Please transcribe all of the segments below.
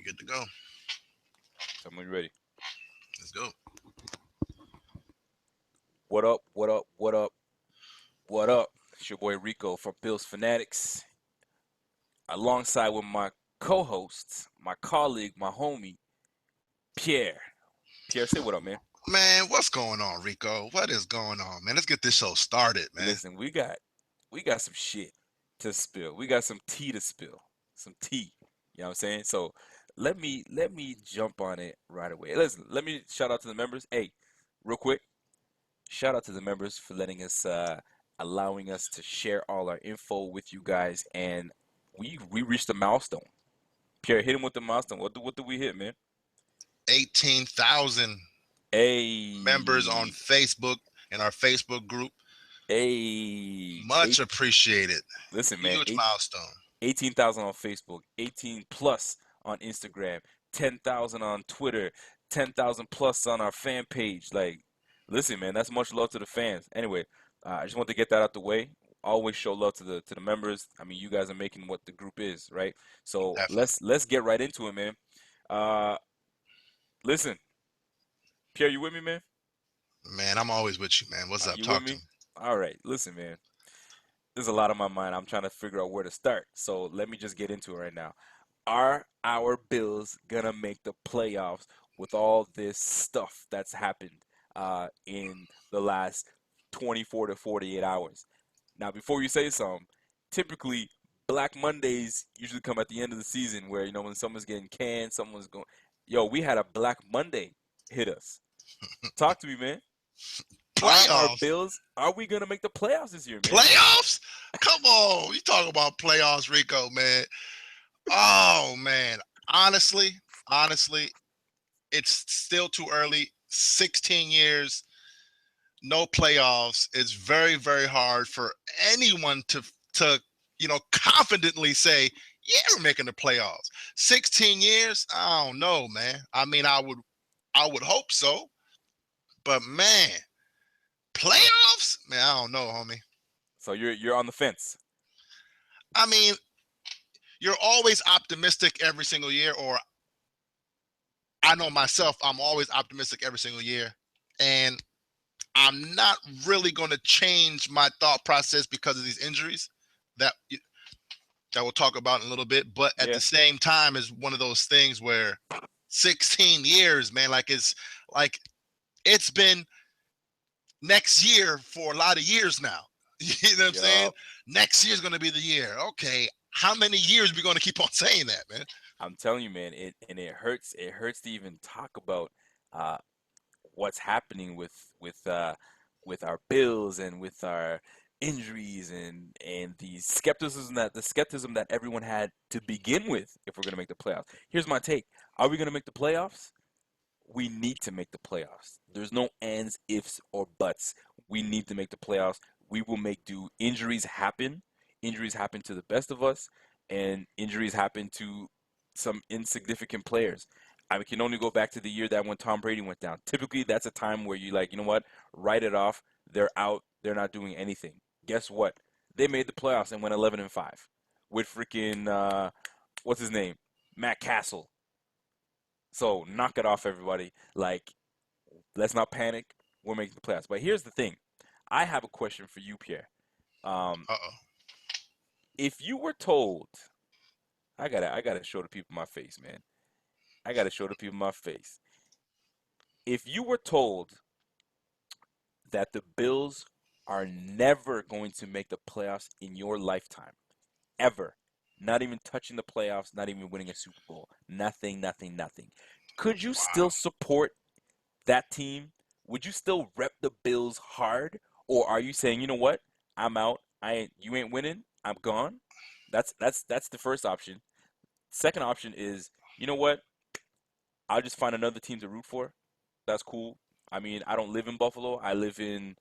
good to go. Tell me when you're ready. Let's go. What up? What up? What up? What up? It's your boy Rico from Bills Fanatics, alongside with my co-host, my colleague, my homie, Pierre. Pierre, say what up, man. Man, what's going on, Rico? What is going on, man? Let's get this show started, man. Listen, we got some shit to spill. We got some tea to spill. Some tea. You know what I'm saying? So let me jump on it right away. Listen, let me shout out to the members. Hey, real quick, shout out to the members for letting us allowing us to share all our info with you guys, and we reached a milestone. Pierre, hit him with the milestone. What do we hit, man? 18,000 members on Hey, Facebook in our Facebook group. hey, Much appreciated. listen, man, Huge milestone. 18,000 on Facebook, 18 plus on Instagram, 10,000 on Twitter, 10,000 plus on our fan page. Like, listen, man, that's much love to the fans. Anyway, I just want to get that out the way. Always show love to the members. I mean, you guys are making what the group is, right? So Definitely. let's get right into it, man. Uh, listen, Pierre, you with me, man? Man, I'm always with you, man. What's up? You with Talk to me? me. All right, listen, man. There's a lot on my mind. I'm trying to figure out where to start. So let me just get into it right now. Are our Bills gonna make the playoffs with all this stuff that's happened in the last 24 to 48 hours? Now, before you say something, typically Black Mondays usually come at the end of the season where, when someone's getting canned, someone's going, yo, we had a Black Monday hit us. Talk to me, man. Are our Playoffs. Bills, are we gonna make the playoffs this year, man? Playoffs? Come on. You talk about playoffs, Rico, man. Oh, man. Honestly, honestly, it's still too early. 16 years, no playoffs. It's very, very hard for anyone to confidently say, yeah, we're making the playoffs. 16 years? I don't know, man. I mean, I would hope so, but man, playoffs? Man, I don't know, homie. So you're on the fence. I mean, you're always optimistic every single year, or I know myself, I'm always optimistic every single year. And I'm not really going to change my thought process because of these injuries that that we'll talk about in a little bit. But at the Yeah. same time, is one of those things where 16 years, man, it's been next year for a lot of years now. You know what I'm saying? Yup. Next year's going to be the year. Okay, how many years are we going to keep on saying that, man? I'm telling you, man, it hurts. It hurts to even talk about uh, what's happening with our bills and with our injuries and the skepticism that everyone had to begin with if we're gonna make the playoffs. Here's my take. Are we gonna make the playoffs? We need to make the playoffs. There's no ands, ifs, or buts. We need to make the playoffs. We will make do. Injuries happen. Injuries happen to the best of us, and injuries happen to some insignificant players. I can only go back to the year that when Tom Brady went down. Typically, that's a time where you like, you know what? Write it off. They're out. They're not doing anything. Guess what? They made the playoffs and went 11-5 with freaking what's his name? Matt Castle. So knock it off, everybody. Like, let's not panic. We're making the playoffs. But here's the thing. I have a question for you, Pierre. Um, Uh-oh. if you were told, I gotta show the people my face, man. I gotta show the people my face. If you were told that the Bills are never going to make the playoffs in your lifetime, ever, not even touching the playoffs, not even winning a Super Bowl, nothing, nothing, nothing, could you still Wow. support that team? Would you still rep the Bills hard, or are you saying, you know what, I'm out. You ain't winning. I'm gone. That's the first option. Second option is, you know what, I'll just find another team to root for. That's cool. I mean, I don't live in Buffalo. I live in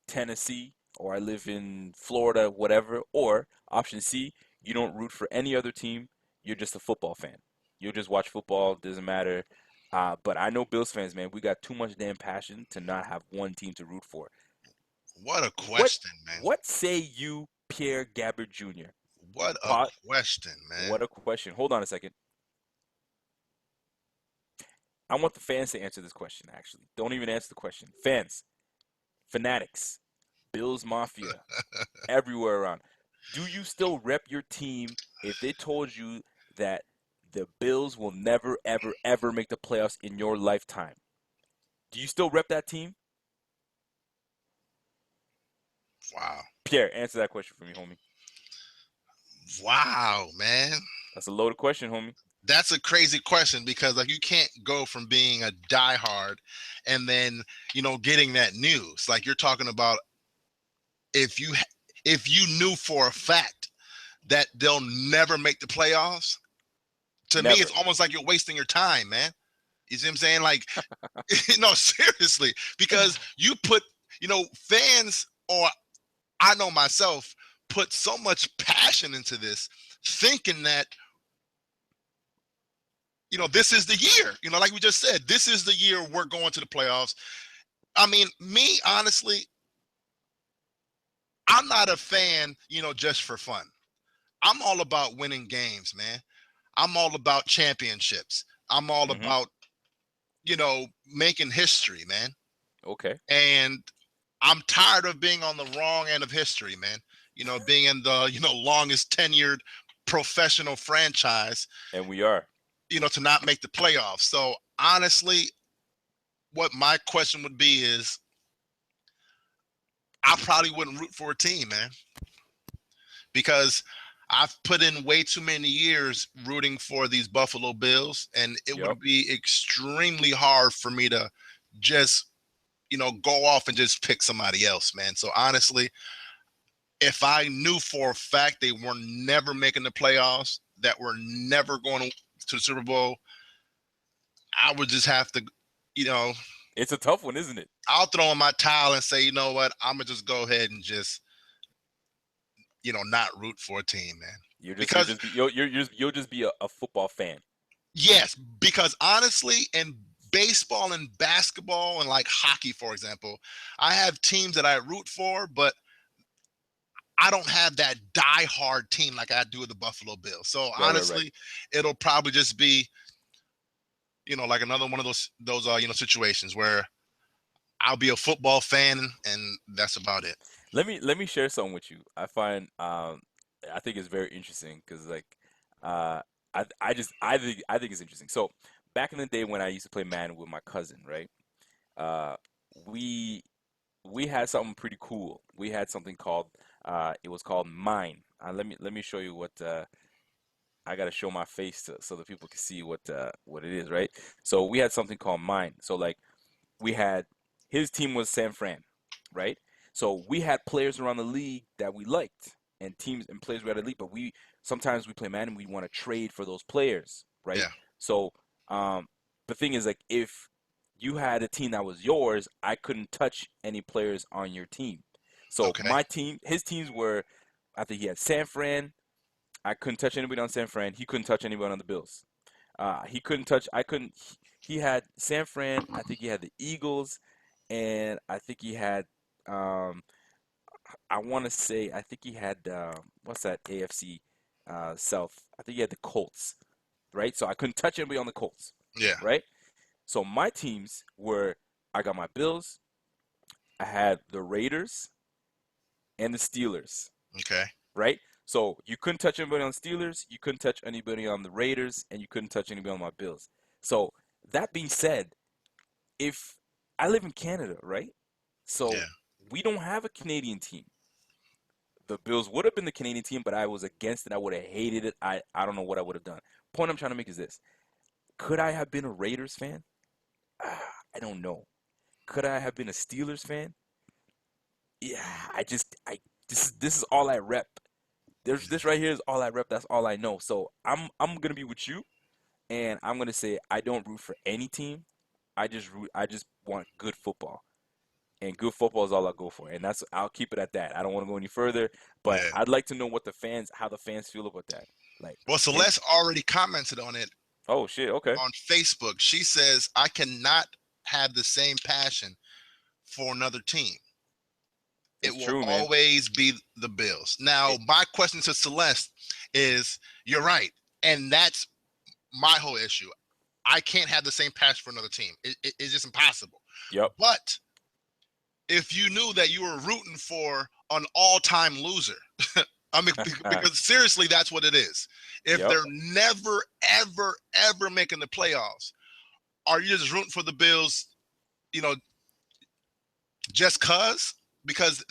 Tennessee or I live in Florida, whatever. Or option C, you don't root for any other team. You're just a football fan. You'll just watch football. Doesn't matter. But I know Bills fans, man. We got too much damn passion to not have one team to root for. What a What question, man. what say you, Pierre Gabbert Jr.? What a Pot. question, man. What a question. Hold on a second. I want the fans to answer this question, actually. Don't even answer the question. Fans, Fanatics, Bills Mafia, everywhere around. Do you still rep your team if they told you that the Bills will never, ever, ever make the playoffs in your lifetime? Do you still rep that team? Wow. Pierre, answer that question for me, homie. Wow, man. That's a loaded question, homie. That's a crazy question because like you can't go from being a diehard and then, getting that news. Like you're talking about if you if you knew for a fact that they'll never make the playoffs, to me it's Never. almost like you're wasting your time, man. You see what I'm saying? Like no, seriously, because you put, fans, or I know myself, put so much passion into this, thinking that, this is the year. Like we just said, this is the year we're going to the playoffs. I mean, me, honestly, I'm not a fan, just for fun. I'm all about winning games, man. I'm all about championships. I'm all Mm-hmm. about, making history, man. Okay. And I'm tired of being on the wrong end of history, man. Being in the, longest tenured professional franchise, And we are. to not make the playoffs. So honestly, what my question would be is I probably wouldn't root for a team, man, because I've put in way too many years rooting for these Buffalo Bills, and it Yep. would be extremely hard for me to just, go off and just pick somebody else, man. So honestly, if I knew for a fact they were never making the playoffs, that we're never going to the Super Bowl, I would just have to, you know, It's a tough one, isn't it? I'll throw in my towel and say, you know what, I'm gonna just go ahead and just, not root for a team, man. Because You'll just be a football fan. yes, because honestly, in baseball and basketball and like hockey, for example, I have teams that I root for, but I don't have that die-hard team like I do with the Buffalo Bills. So Right. honestly, it'll probably just be, like another one of those situations where I'll be a football fan and that's about it. Let me share something with you. I think it's very interesting because like uh I think it's interesting. So back in the day when I used to play Madden with my cousin, right? Uh, we we had something pretty cool. We had something called it was called Mine. Let me show you what I gotta show my face so that people can see what it is, right? So we had something called Mine. So like we had his team was San Fran, right? So we had players around the league that we liked, and teams and players we had the league, but we sometimes we play Madden, we want to trade for those players, right? Yeah. So the thing is like if you had a team that was yours, I couldn't touch any players on your team. So Okay. my team, his teams were, I think he had San Fran. I couldn't touch anybody on San Fran. He couldn't touch anybody on the Bills. He couldn't touch. I couldn't. He had San Fran. I think he had the Eagles, and I think he had. Um, I want to say I think he had what's that AFC South? I think he had the Colts, right? So I couldn't touch anybody on the Colts, Yeah. right? So my teams were I got my Bills. I had the Raiders and the Steelers, Okay. right? So you couldn't touch anybody on the Steelers, you couldn't touch anybody on the Raiders, and you couldn't touch anybody on my Bills. So that being said, if I live in Canada, right? So Yeah. we don't have a Canadian team. The Bills would have been the Canadian team, but I was against it. I would have hated it. I don't know what I would have done. Point I'm trying to make is this. Could I have been a Raiders fan? I don't know. Could I have been a Steelers fan? Yeah, I this is all I rep. There's this right here is all I rep. That's all I know. So I'm gonna be with you, and I'm gonna say I don't root for any team. I just want good football, and good football is all I go for, and that's I'll keep it at that. I don't want to go any further, but Yeah. I'd like to know what how the fans feel about that. Like, Well, and Celeste already commented on it oh shit, okay, on Facebook. She says, I cannot have the same passion for another team. It it's will true, man. always be the Bills. Now, It, my question to Celeste is, you're right. And that's my whole issue. I can't have the same passion for another team. It's just impossible. Yep. But if you knew that you were rooting for an all-time loser, I mean, because seriously, that's what it is. If Yep. they're never, ever, ever making the playoffs, are you just rooting for the Bills, you know, just cause? Because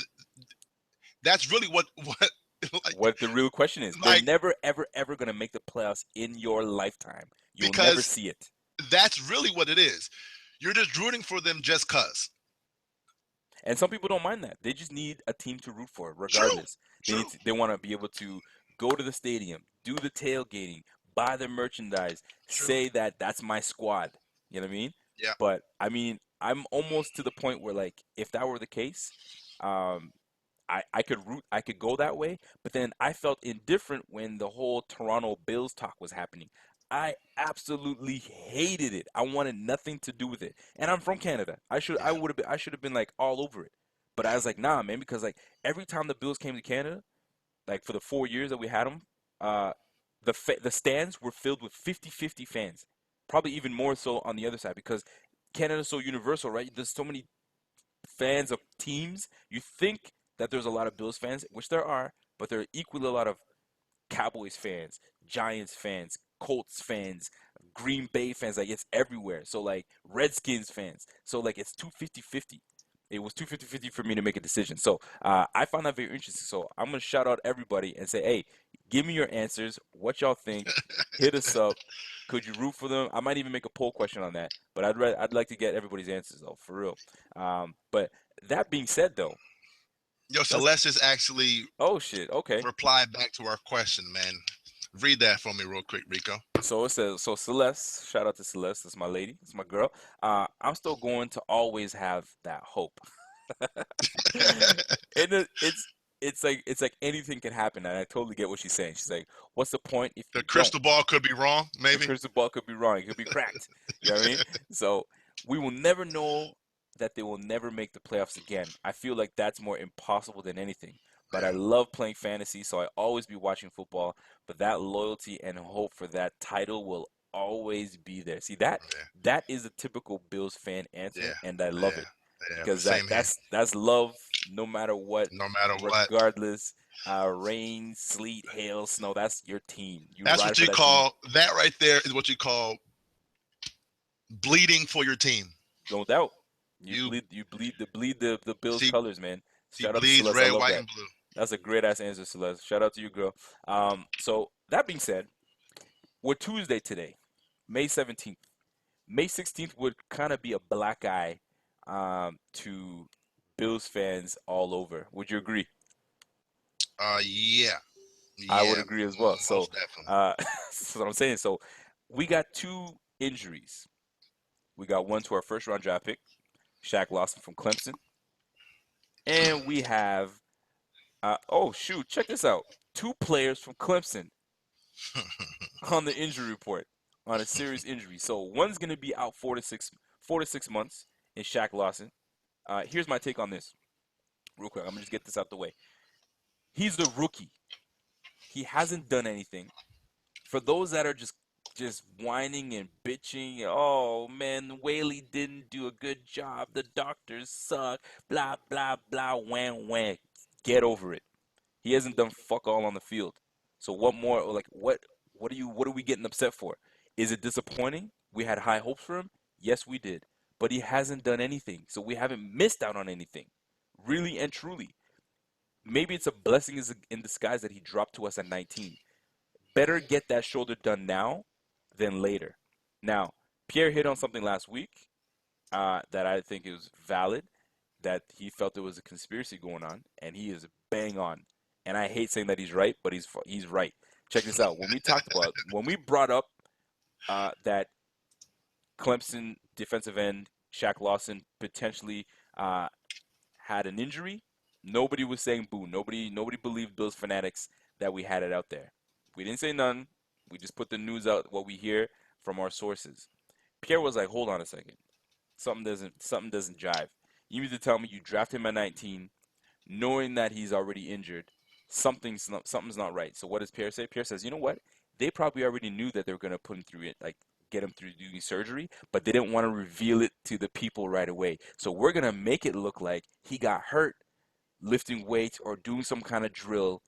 that's really what like, What the real question is, they're like never, ever, ever going to make the playoffs in your lifetime. You'll never because see it. that's really what it is. You're just rooting for them just cause. And some people don't mind that. They just need a team to root for, True, regardless. true, They want to be able to go to the stadium, do the tailgating, buy the merchandise, true. say that that's my squad. You know what I mean? Yeah, But I mean, I'm almost to the point where like if that were the case, um, I could go that way, but then I felt indifferent when the whole Toronto Bills talk was happening. I absolutely hated it. I wanted nothing to do with it. And I'm from Canada. yeah, I should have been like all over it. But I yeah, was like, nah, man, because like every time the Bills came to Canada, like for the 4 years that we had them, the stands were filled with 50-50 fans. Probably even more so on the other side because Canada's so universal, right? There's so many fans of teams. You think that there's a lot of Bills fans, which there are, but there are equally a lot of Cowboys fans, Giants fans, Colts fans, Green Bay fans. Like it's everywhere. So like Redskins fans. So like it's 250-50. It was 250-50 for me to make a decision. So I found that very interesting. So I'm gonna shout out everybody and say, hey, give me your answers. What y'all think? Hit us up. Could you root for them? I might even make a poll question on that. But I'd like to get everybody's answers though, for real. But that being said, though, Yo, let's. Celeste is actually Oh shit. Okay. replied back to our question, man. Read that for me real quick, Rico. So it says, so Celeste, shout out to Celeste, that's my lady, that's my girl. I'm still going to always have that hope. And it's like anything can happen, and I totally get what she's saying. She's like, what's the point if The you don't? crystal ball could be wrong, The maybe. crystal ball could be wrong. It could be cracked. You know what I mean? So we will never know that they will never make the playoffs again. I feel like that's more impossible than anything. But I Yeah, love playing fantasy, so I always be watching football. But that loyalty and hope for that title will always be there. See yeah, that is a typical Bills fan answer, yeah, and I love yeah, it yeah. because Same here. that's love no matter what, No matter what. regardless. Rain, sleet, hail, snow. That's your team. You That's ride what for you that team. call that right there is what you call bleeding for your team. No doubt. You The Bills she colors, man. she Shout out to bleeds Celeste. I red, love white, that. and blue. That's a great ass answer, Celeste. Shout out to you, girl. So that being said, we're Tuesday today, May 17th. May 16th would kind of be a black eye to Bills fans all over. Would you agree? Yeah, I would yeah, agree as well. So most definitely. that's what I'm saying. So we got two injuries. We got one to our first round draft pick, Shaq Lawson from Clemson, and we have oh shoot, check this out. Two players from Clemson on the injury report on a serious injury. So one's gonna be out 4 to 6 months in Shaq Lawson. Here's my take on this, real quick. I'm gonna just get this out the way. He's a rookie. He hasn't done anything. For those that are just whining and bitching, oh man, Whaley didn't do a good job. The doctors suck. Blah blah blah. Wham wham. Get over it. He hasn't done fuck all on the field. So what more? Like what are we getting upset for? Is it disappointing? We had high hopes for him. Yes, we did. But he hasn't done anything. So we haven't missed out on anything. Really and truly. Maybe it's a blessing in disguise that he dropped to us at 19. Better get that shoulder done now than later. Now, Pierre hit on something last week that I think is valid, that he felt there was a conspiracy going on, and he is bang on. And I hate saying that he's right, but he's right. Check this out. When we brought up that Clemson defensive end Shaq Lawson potentially uh, had an injury, nobody was saying boo. Nobody believed Bills fanatics that we had it out there. We didn't say none. We just put the news out, what we hear from our sources. Pierre was like, hold on a second. Something doesn't jive. You need to tell me you draft him at 19, knowing that he's already injured. Something's not right. So what does Pierre say? Pierre says, you know what? They probably already knew that they were gonna put him through it, like get him through doing surgery, but they didn't want to reveal it to the people right away. So we're gonna make it look like he got hurt lifting weights or doing some kind of drill,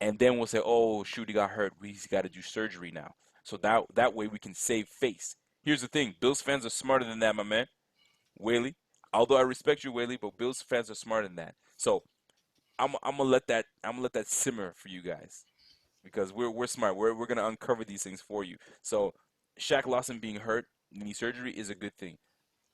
and then we'll say, "Oh, shoot, he got hurt. He's got to do surgery now." So that way we can save face. Here's the thing: Bills fans are smarter than that, my man, Whaley. Although I respect you, Whaley, but Bills fans are smarter than that. So I'm gonna let that simmer for you guys because we're smart. We're gonna uncover these things for you. So Shaq Lawson being hurt, knee surgery is a good thing.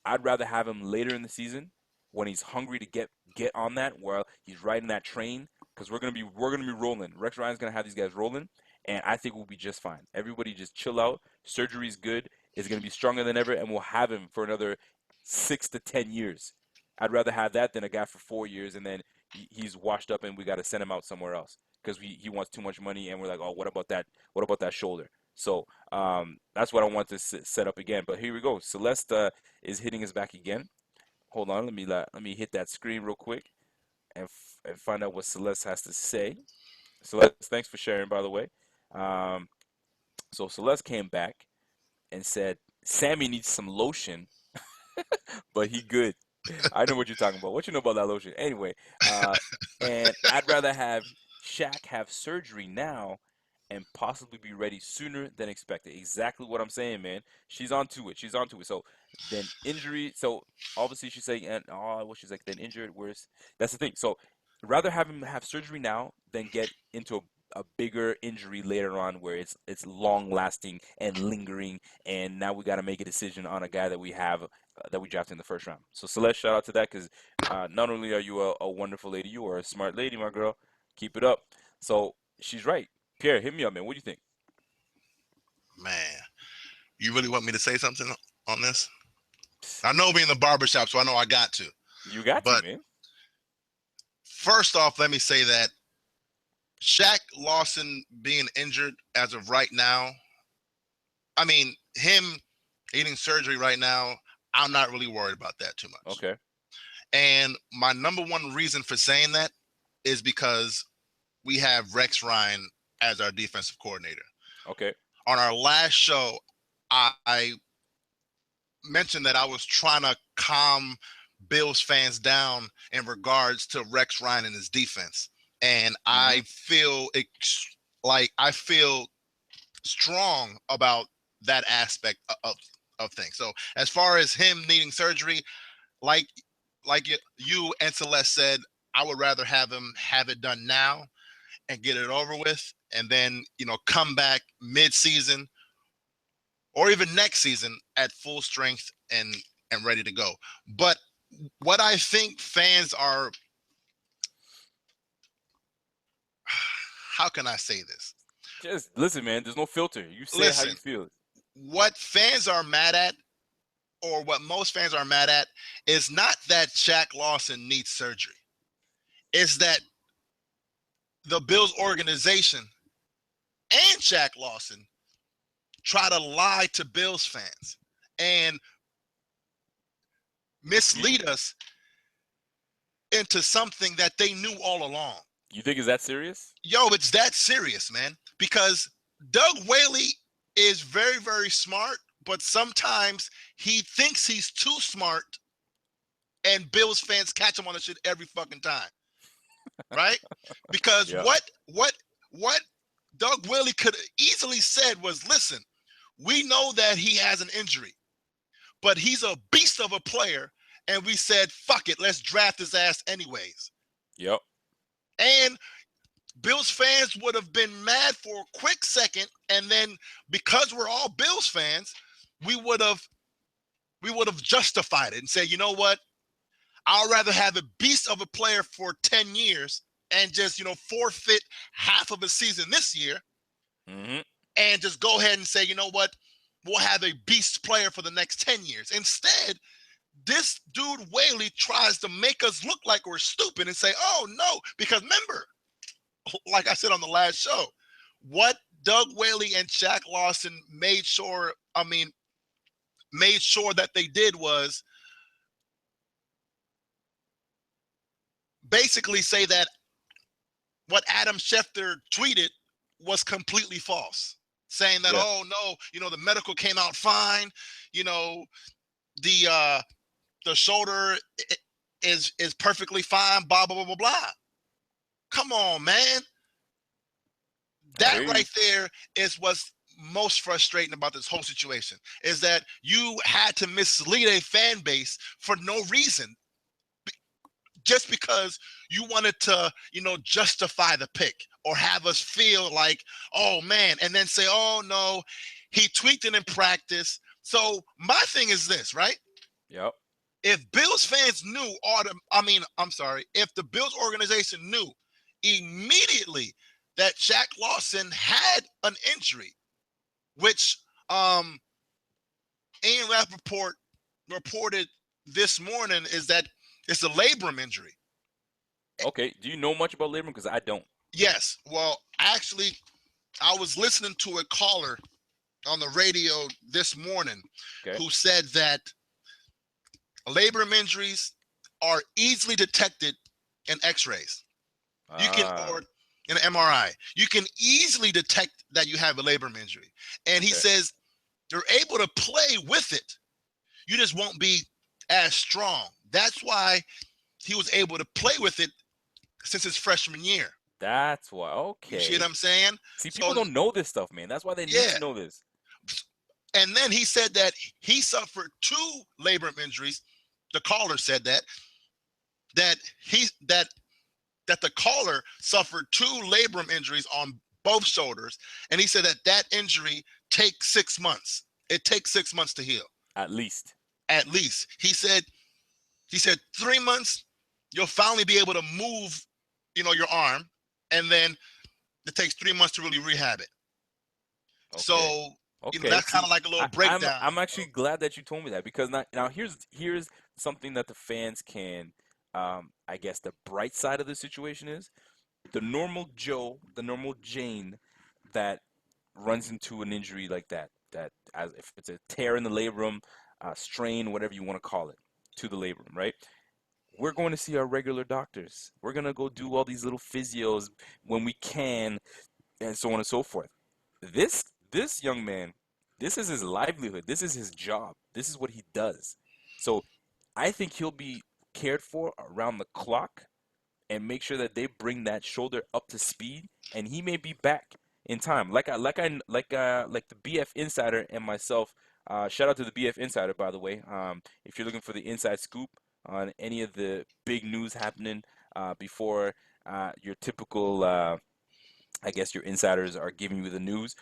I'd rather have him later in the season when he's hungry to get on that, while he's riding that train, because we're gonna be rolling. Rex Ryan's gonna have these guys rolling, and I think we'll be just fine. Everybody just chill out. Surgery's good. It's gonna be stronger than ever, and we'll have him for another 6 to 10 years. I'd rather have that than a guy for 4 years and then he's washed up and we got to send him out somewhere else because he wants too much money and we're like, oh, what about that? What about that shoulder? So that's what I want to set up again. But here we go. Celeste is hitting us back again. Hold on, let me hit that screen real quick and find out what Celeste has to say. Celeste, thanks for sharing, by the way. Um, so Celeste came back and said Sammy needs some lotion, but he good. I know what you're talking about. What you know about that lotion? Anyway, uh, and I'd rather have Shaq have surgery now and possibly be ready sooner than expected. Exactly what I'm saying, man. She's onto it. She's onto it. So then injury. So obviously she's saying, and oh, well, she's like then injured. Worse. That's the thing. So rather have him have surgery now than get into a bigger injury later on where it's long lasting and lingering, and now we got to make a decision on a guy that we have that we drafted in the first round. So Celeste, shout out to that because not only are you a wonderful lady, you are a smart lady, my girl. Keep it up. So she's right. Pierre, hit me up, man. What do you think? Man, you really want me to say something on this? I know being in the barbershop, so I know I got to. You got to, But man. first off, let me say that Shaq Lawson being injured as of right now, I mean, him eating surgery right now, I'm not really worried about that too much. Okay. And my number one reason for saying that is because we have Rex Ryan as our defensive coordinator. Okay. On our last show, I mentioned that I was trying to calm Bills fans down in regards to Rex Ryan and his defense. And Mm-hmm. I feel strong about that aspect of things. So as far as him needing surgery, like you and Celeste said, I would rather have him have it done now and get it over with, and then come back mid-season or even next season at full strength and ready to go. But what I think fans are, how can I say this? Just listen, man. There's no filter. You say how Listen, you feel. what fans are mad at, or what most fans are mad at, is not that Shaq Lawson needs surgery. It's that the Bills organization and Shaq Lawson try to lie to Bills fans and mislead us into something that they knew all along. You think is that serious? Yo, it's that serious, man. Because Doug Whaley is very, very smart, but sometimes he thinks he's too smart, and Bills fans catch him on the shit every fucking time. Right? Because Yeah. what Doug Whaley could easily said was, listen, we know that he has an injury, but he's a beast of a player, and we said, fuck it, let's draft his ass anyways. Yep. And Bills fans would have been mad for a quick second, and then because we're all Bills fans, we would have justified it and said, you know what? I'd rather have a beast of a player for 10 years and just, forfeit half of a season this year Mm-hmm. and just go ahead and say, you know what? We'll have a beast player for the next 10 years. Instead, this dude Whaley tries to make us look like we're stupid and say, oh, no, because remember, like I said on the last show, what Doug Whaley and Shaq Lawson made sure that they did was basically say that what Adam Schefter tweeted was completely false. saying that, Yeah. oh no, the medical came out fine, you know, the shoulder is perfectly fine, blah blah blah blah blah. Come on, man. I That hear you. right there is what's most frustrating about this whole situation, is that you had to mislead a fan base for no reason, just because you wanted to, justify the pick or have us feel like, oh man, and then say, oh no, he tweaked it in practice. So my thing is this, right? Yep. If Bills fans knew, I'm sorry, if the Bills organization knew immediately that Shaq Lawson had an injury, which Ian Rappaport reported this morning, is that it's a labrum injury. Okay. Do you know much about labrum? Because I don't. Yes. Well, actually, I was listening to a caller on the radio this morning Okay. who said that labrum injuries are easily detected in x-rays. You can, Ah. or in an MRI, you can easily detect that you have a labrum injury. And he Okay. says you're able to play with it. You just won't be as strong. That's why he was able to play with it since his freshman year. That's why. You see what Okay. I'm saying? See, So people don't know this stuff, man. That's why they need yeah. to know this. And then he said that he suffered 2 labrum injuries. The caller said that he that that the caller suffered 2 labrum injuries on both shoulders, and he said that injury takes 6 months. It takes 6 months to heal, At least. at least. He said 3 months you'll finally be able to move, your arm, and then it takes 3 months to really rehab it. Okay. So, Okay. that's kind See, of like a little I'm breakdown I'm actually of, glad that you told me that because now here's something that the fans can I guess the bright side of the situation is the normal Joe, the normal Jane that runs into an injury like that as if it's a tear in the labrum, strain, whatever you want to call it, to the labrum, right? We're going to see our regular doctors. We're gonna go do all these little physios when we can, and so on and so forth. This young man, this is his livelihood. This is his job. This is what he does. So I think he'll be cared for around the clock and make sure that they bring that shoulder up to speed, and he may be back in time. Like the BF Insider and myself. Shout out to the BF Insider, by the way. If you're looking for the inside scoop on any of the big news happening before your typical I guess your insiders are giving you the news.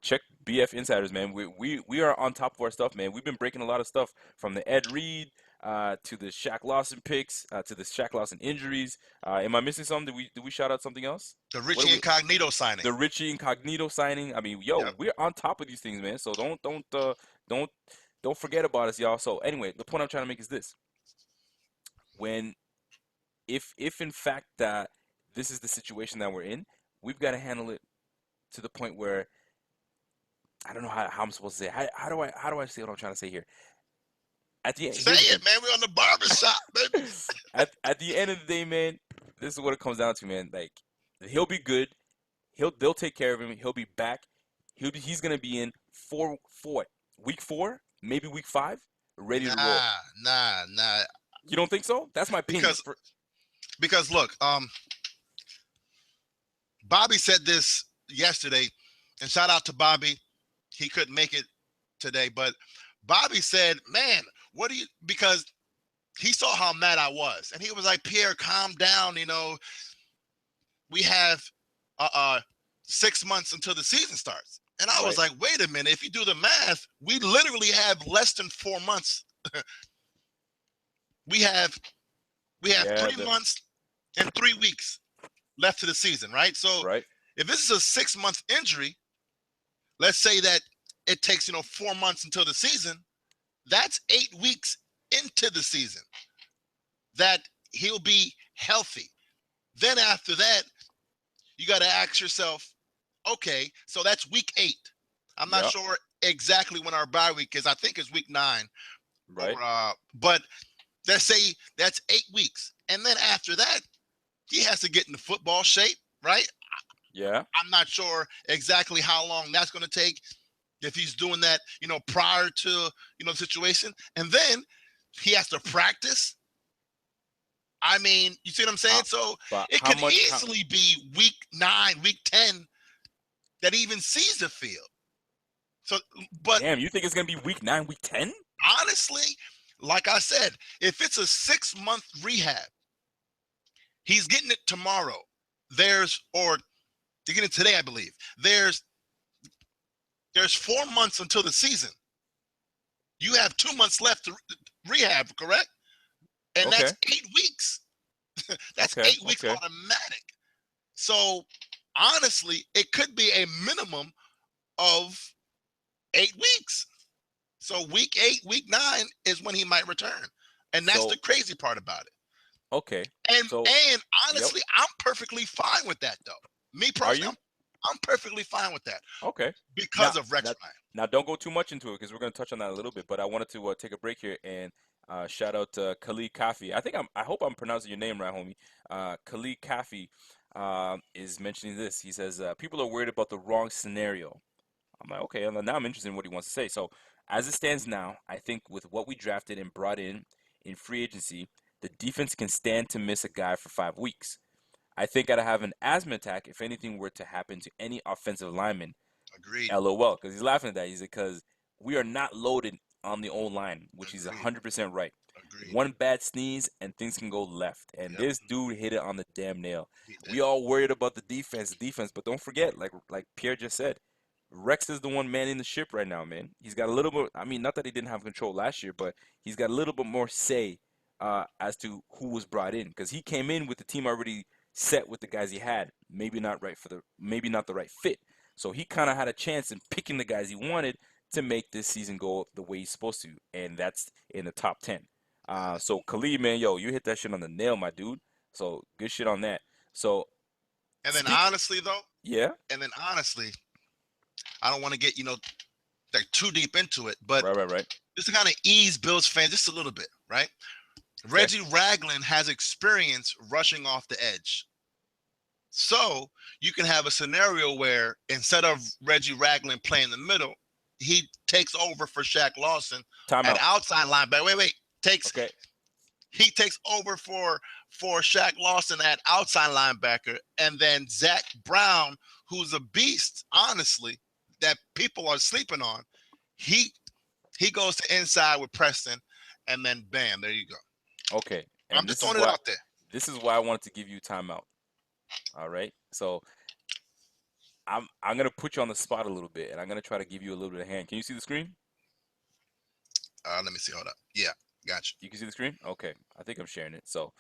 Check BF Insiders, man. We are on top of our stuff, man. We've been breaking a lot of stuff from the Ed Reed to the Shaq Lawson picks to the Shaq Lawson injuries. Am I missing something? Did we shout out something else? the What do Richie we? Incognito signing. The Richie Incognito signing. I mean, yo, Yep. we're on top of these things, man. So don't don't forget about us, y'all. So anyway, the point I'm trying to make is this: when if in fact that this is the situation that we're in, we've got to handle it to the point where I don't know how I'm supposed to say it. How do I say what I'm trying to say here? At the end, Say here's the it, thing. man. We're on the barbershop, baby. At the end of the day, man, this is what it comes down to, man. Like he'll be good. They'll take care of him. He'll be back. He's gonna be in for what? Week 4, maybe week 5, ready to roll. Nah. You don't think so? That's my opinion. Because look, Bobby said this yesterday, and shout out to Bobby. He couldn't make it today, but Bobby said, "Man, what do you?" Because he saw how mad I was, and he was like, "Pierre, calm down. We have 6 months until the season starts." And I was Right. like, "Wait a minute. If you do the math, we literally have less than 4 months. we have we have Yeah. 3 months and 3 weeks left to the season, right? So Right. if this is a 6 month injury, let's say that it takes 4 months until the season. That's 8 weeks into the season that he'll be healthy. Then after that, you got to ask yourself, okay, so that's week 8. I'm not Yep. sure exactly when our bye week is. I think it's week 9. Right. But let's say that's 8 weeks, and then after that, he has to get into football shape, right? Yeah. I'm not sure exactly how long that's going to take if he's doing that, prior to, the situation. And then he has to practice. I mean, you see what I'm saying? How, So but it how could much? How, easily be week 9, week 10 that he even sees the field. So, but damn, you think it's gonna be week 9, week 10? honestly, like I said, if it's a 6-month rehab, he's getting it tomorrow. Or they're getting it today, I believe. There's 4 months until the season. You have 2 months left to rehab, correct? And Okay. that's 8 weeks. That's Okay. 8 weeks Okay. automatic. So honestly, it could be a minimum of 8 weeks. So week 8, week 9 is when he might return. And that's the So crazy part about it. okay. And So and yep. honestly, I'm perfectly fine with that though. Me Are personally, you I'm perfectly fine with that okay? because Now, of Rex now, Ryan. now, don't go too much into it because we're gonna touch on that a little bit. But I wanted to take a break here and shout out to Khalid Kafi. I hope I'm pronouncing your name right, homie. Khalid Kafi is mentioning this. He says people are worried about the wrong scenario. I'm like, okay, and now I'm interested in what he wants to say. So, as it stands now, I think with what we drafted and brought in free agency, the defense can stand to miss a guy for 5 weeks. I think I'd have an asthma attack if anything were to happen to any offensive lineman. Agreed. LOL, because he's laughing at that. He's because we are not loaded on the O line, which is Agreed. 100% right. Agreed. One bad sneeze and things can go left. And Yep. this dude hit it on the damn nail. He did. We all worried about the defense, but don't forget, like Pierre just said, Rex is the one manning the ship right now, man. He's got a little bit. I mean, not that he didn't have control last year, but he's got a little bit more say as to who was brought in because he came in with the team already set with the guys he had. Maybe not the right fit. So he kind of had a chance in picking the guys he wanted to make this season go the way he's supposed to, and that's in the top 10. So Khalid, man, yo, you hit that shit on the nail, my dude. So good shit on that. So And then speak, honestly though, yeah, and then honestly, I don't want to get, like too deep into it, but right. just to kind of ease Bills fans just a little bit, right? Okay, Reggie Ragland has experience rushing off the edge. So you can have a scenario where instead of Reggie Ragland playing the middle, he takes over for Shaq Lawson at timeout. outside linebacker. Wait, Okay, he takes over for Shaq Lawson at outside linebacker, and then Zach Brown, who's a beast, honestly, that people are sleeping on. He he goes to inside with Preston, and then bam, there you go. okay, I'm and just throwing it out there. this is why I wanted to give you timeout. All right, so I'm gonna put you on the spot a little bit, and I'm gonna try to give you a little bit of hand. Can you see the screen? Let me see. Hold up. Yeah, gotcha. You can see the screen? Okay. I think I'm sharing it. So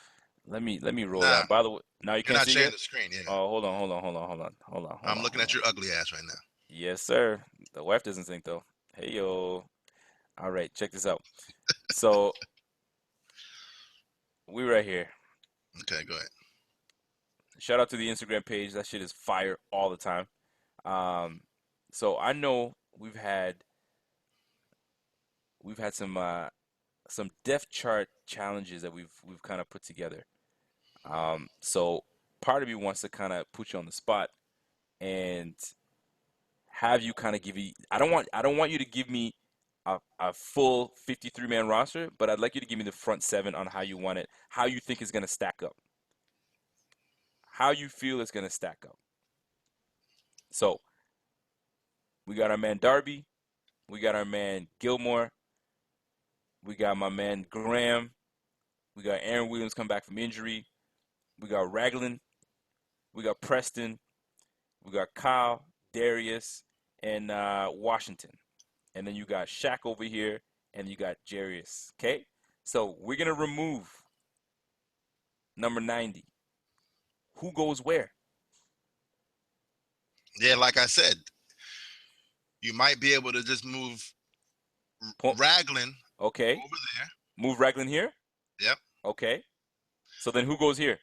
let me roll Nah, that. By the way, now you you're can't not see sharing yet? the screen. Yeah, Oh, hold I'm on, looking hold at on. your ugly ass right now. Yes, sir. The wife doesn't think though. Hey yo. All right, check this out. So we right here. Okay, go ahead. Shout out to the Instagram page. That shit is fire all the time. Um, so I know we've had some depth chart challenges that we've kind of put together. So part of me wants to kind of put you on the spot and have you kind of give you I don't want you to give me a full 53-man roster, but I'd like you to give me the front seven on how you want it, how you think it's gonna stack up, how you feel it's gonna stack up. So we got our man Darby, we got our man Gilmore, we got my man Graham, we got Aaron Williams come back from injury, we got Ragland, we got Preston, we got Kyle, Darius, and Washington. And then you got Shaq over here, and you got Jarius. Okay? So we're going to remove number 90. Who goes where? Yeah, like I said, you might be able to just move Ragland Okay. over there. Move Raglan here? Yep. Okay. So then who goes here?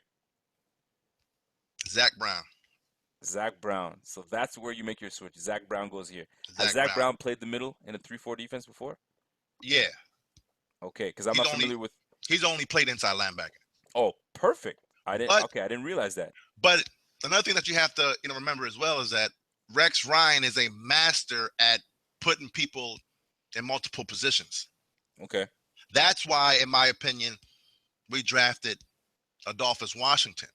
Zach Brown. Zach Brown. So that's where you make your switch. Zach Brown goes here. Has Zach Zach Brown. Brown played the middle in a 3-4 defense before? Yeah. Okay, because I'm not familiar with. He's only played inside linebacker. Oh, perfect. But I didn't realize that. but another thing that you have to remember as well is that Rex Ryan is a master at putting people in multiple positions. Okay. That's why, in my opinion, we drafted Adolphus Washington,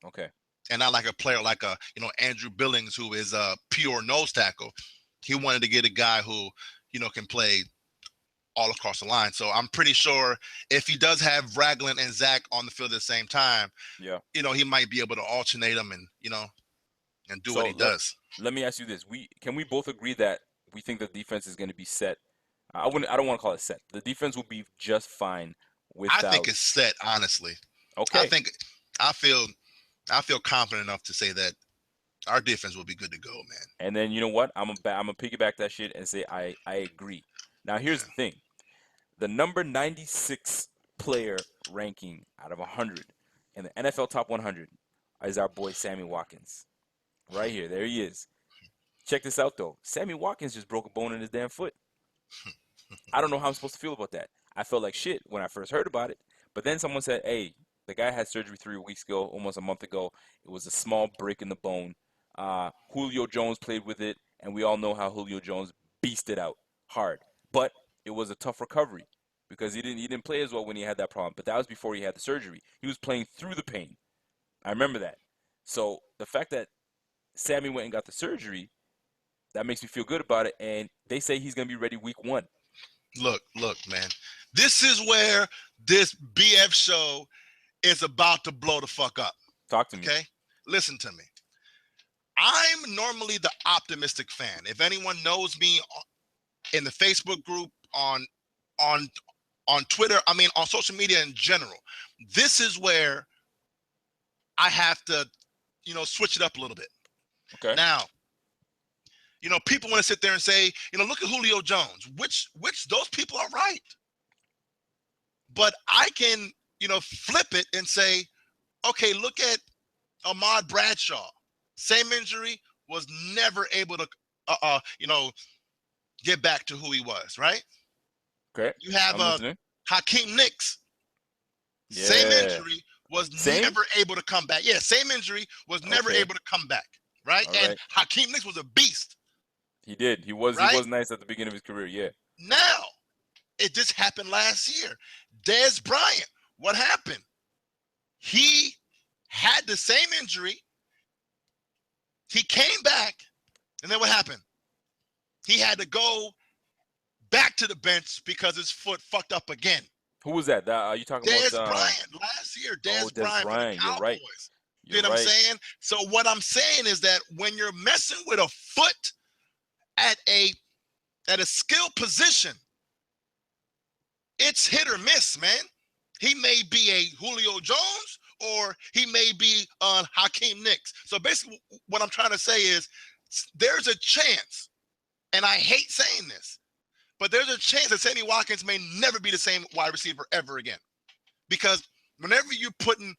Okay. and not like a player like Andrew Billings, who is a pure nose tackle. He wanted to get a guy who can play all across the line. So I'm pretty sure if he does have Ragland and Zach on the field at the same time, Yeah. he might be able to alternate them and do what So he does. let me ask you this: can we both agree that we think the defense is going to be set? I don't want to call it set. The defense will be just fine I think without. it's set, honestly. I Okay. think I feel confident enough to say that our defense will be good to go, man. And then you know what? I'm gonna piggyback that shit and say I agree. Now here's Yeah. the thing: the number 96 player ranking out of 100 in the NFL Top 100 is our boy Sammy Watkins. Right here, there he is. Check this out though. Sammy Watkins just broke a bone in his damn foot. I don't know how I'm supposed to feel about that. I felt like shit when I first heard about it, but then someone said, "Hey, the guy had surgery 3 weeks ago, almost a month ago. It was a small break in the bone. Julio Jones played with it, and we all know how Julio Jones beasted out hard. But it was a tough recovery because he didn't play as well when he had that problem. But that was before he had the surgery. He was playing through the pain. I remember that. So the fact that Sammy went and got the surgery, that makes me feel good about it. And they say he's gonna be ready week 1. Look, man. This is where this BF show is about to blow the fuck up. Talk to me. Okay? Listen to me. I'm normally the optimistic fan. If anyone knows me in the Facebook group, on Twitter, I mean on social media in general, this is where I have to, switch it up a little bit. Okay. Now, people want to sit there and say, look at Julio Jones, which those people are right. But I can, flip it and say, okay, look at Ahmad Bradshaw. Same injury, was never able to, get back to who he was, right? Okay. You have I'm listening. Hakeem Nicks. Yeah. Same injury, was Same? never able to come back. Yeah, same injury, was never Okay. able to come back, right? All And right. Hakeem Nicks was a beast. He did. He was Right? nice at the beginning of his career, yeah. Now, it just happened last year. Dez Bryant, what happened? He had the same injury. He came back, and then what happened? He had to go back to the bench because his foot fucked up again. Who was that? Are you talking Dez about Bryant last year. Dez Dez Bryant for the Bryant. You're Cowboys. right. You know what I'm saying? So what I'm saying is that when you're messing with a foot at a skill position, it's hit or miss, man. He may be a Julio Jones or he may be Hakeem Nicks. So basically what I'm trying to say is there's a chance, and I hate saying this, but there's a chance that Sammy Watkins may never be the same wide receiver ever again. Because whenever you're putting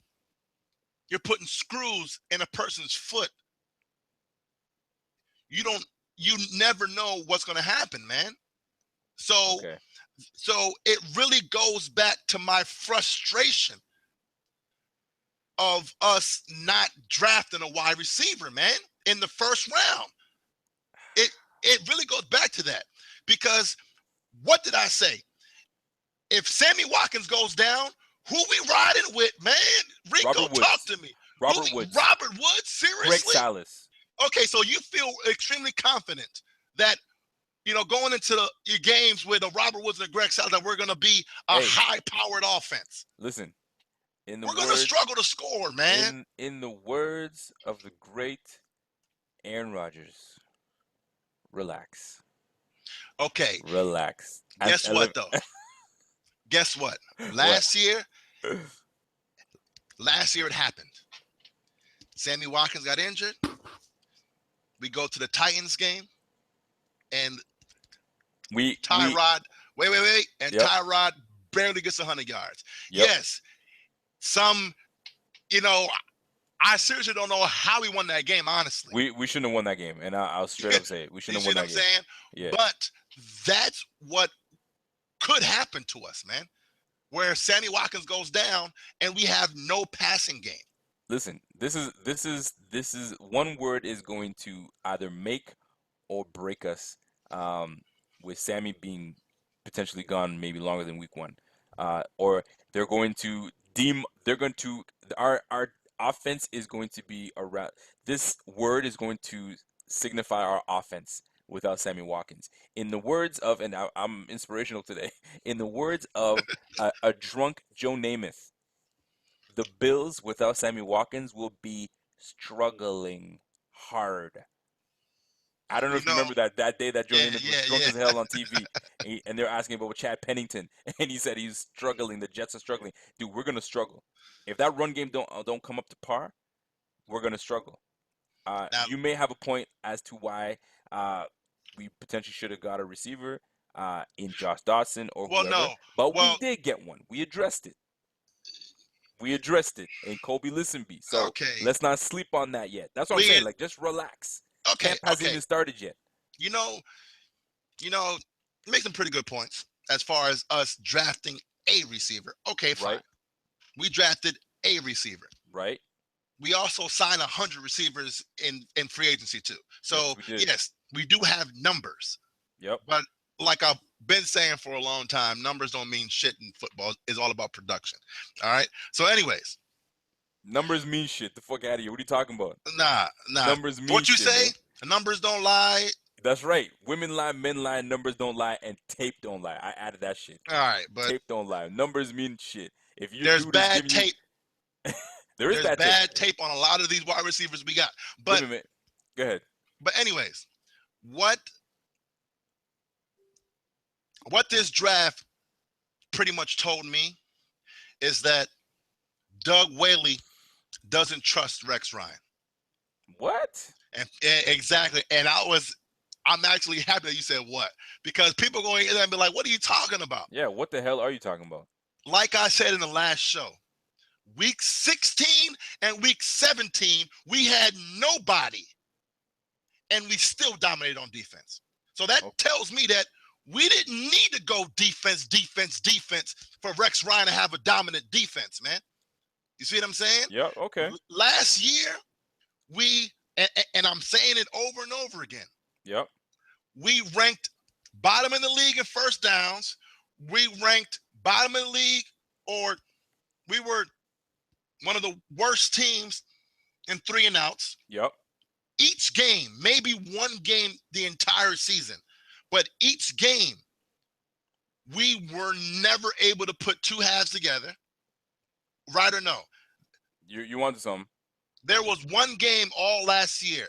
screws in a person's foot, you never know what's going to happen, man. So Okay. So it really goes back to my frustration of us not drafting a wide receiver, man, in the first round. It really goes back to that, because what did I say? If Sammy Watkins goes down, who we riding with, man? Rico, talk to me. Robert Woods. Robert Woods? Seriously? Greg Salas. Okay, so you feel extremely confident that, going into your games with a Robert Woods and a Greg Salas, that we're going to be a high-powered offense. Listen, we're going to struggle to score, man. In the words of the great Aaron Rodgers, relax. Okay. Relax. Guess what, though? Guess what? Last year it happened. Sammy Watkins got injured. We go to the Titans game, and Tyrod, and Tyrod barely gets 100 yards. Yep. Yes, I seriously don't know how we won that game, honestly. We shouldn't have won that game, and I'll straight up say it. We shouldn't have won that game. Saying? Yeah. But that's what could happen to us, man, where Sammy Watkins goes down and we have no passing game. Listen, this is one word is going to either make or break us. Um, with Sammy being potentially gone maybe longer than week one, or they're going to deem they're going to our offense is going to be around. This word is going to signify our offense without Sammy Watkins. In the words of, and I'm inspirational today. In the words of a drunk Joe Namath, the Bills without Sammy Watkins will be struggling hard. I don't know You if you know, remember that day that Joe yeah, Namath was yeah, drunk yeah. as hell on TV, and they're asking about Chad Pennington, and he said he's struggling. The Jets are struggling. Dude, we're gonna struggle. If that run game don't come up to par, we're gonna struggle. Now, You may have a point as to why uh, we potentially should have got a receiver in Josh Dawson or well, whoever, no, but we well, did get one. We addressed it. We addressed it in Kobe Listenby. So okay, let's not sleep on that yet. That's what I'm we, saying. Like, just relax. okay, Camp hasn't okay. even started yet. You know, you know, you make some pretty good points as far as us drafting a receiver. Okay, fine. Right? We drafted a receiver. Right? We also signed 100 receivers in free agency too. Yes, So we did. yes, we do have numbers, Yep. but like I've been saying for a long time, numbers don't mean shit in football. It's all about production. All right. So, anyways, Numbers mean shit. The fuck out of here. What are you talking about? nah. Numbers mean What you shit, say? man. Numbers don't lie. That's right. Women lie, men lie, numbers don't lie, and tape don't lie. I added that shit. All right, but Tape don't lie. Numbers mean shit. If your there's dude is bad giving you, tape. there is There's bad tape. bad tape on a lot of these wide receivers we got. Wait But a minute. Go ahead. anyways, what this draft pretty much told me is that Doug Whaley doesn't trust Rex Ryan. What? And exactly. And I'm actually happy that you said what, because people are going in there and be like, what are you talking about? Yeah. What the hell are you talking about? Like I said in the last show, week 16 and week 17, we had nobody, and we still dominated on defense. So that Okay. tells me that we didn't need to go defense for Rex Ryan to have a dominant defense, man. You see what I'm saying? Yeah. Okay. Last year, and I'm saying it over and over again, Yep. we ranked bottom in the league in first downs. We ranked bottom in the league, or we were one of the worst teams in 3 and outs. Yep. Each game, maybe one game the entire season, but each game, we were never able to put two halves together. Right or no? You wanted some. There was one game all last year,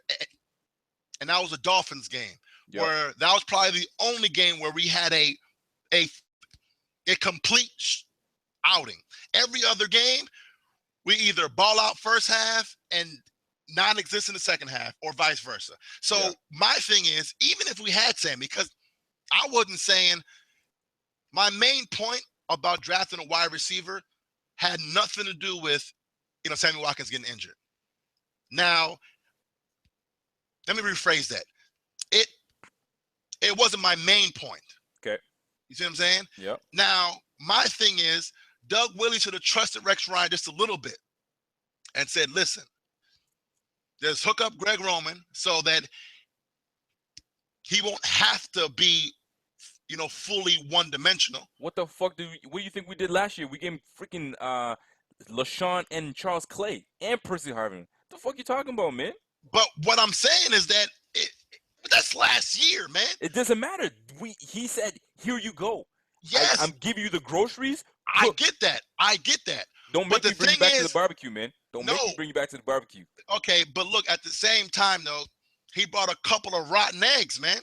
and that was a Dolphins game, Yep. where that was probably the only game where we had a complete outing. Every other game, we either ball out first half and non-existent in the second half, or vice versa. So Yeah. my thing is, even if we had Sammy, because I wasn't saying, my main point about drafting a wide receiver had nothing to do with, Sammy Watkins getting injured. Now, let me rephrase that. It wasn't my main point. Okay. You see what I'm saying? Yep. Now, my thing is, Doug Willie should have trusted Rex Ryan just a little bit and said, listen, just hook up Greg Roman so that he won't have to be, fully one-dimensional. What the fuck what do you think we did last year? We gave him freaking LaShawn and Charles Clay and Percy Harvin. The fuck you talking about, man? But what I'm saying is that that's last year, man. It doesn't matter. He said, here you go. Yes. I'm giving you the groceries. I get that. Don't make me bring you back to the barbecue, man. Don't make me bring you back to the barbecue. Okay, but look, at the same time, though, he brought a couple of rotten eggs, man.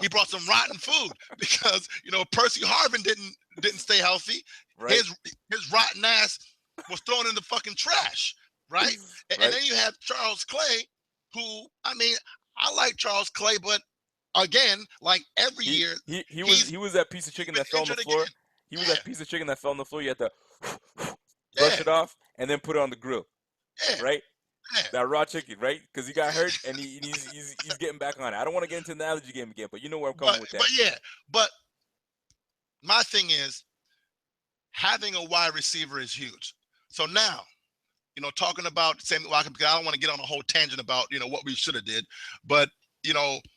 He brought some rotten food because, Percy Harvin didn't stay healthy. Right. His rotten ass was thrown in the fucking trash, right? Right. And then you have Charles Clay, who, I like Charles Clay, but again, like every year, he was that piece of chicken that fell on the floor. Again. He was that piece of chicken that fell on the floor. You had to brush it off and then put it on the grill. Yeah. Right? Yeah. That raw chicken, right? Because he got hurt and he's getting back on it. I don't want to get into the analogy game again, but you know where I'm coming with that. But my thing is, having a wide receiver is huge. So now, talking about Sammy Watkins, because I don't want to get on a whole tangent about, what we should have did. But,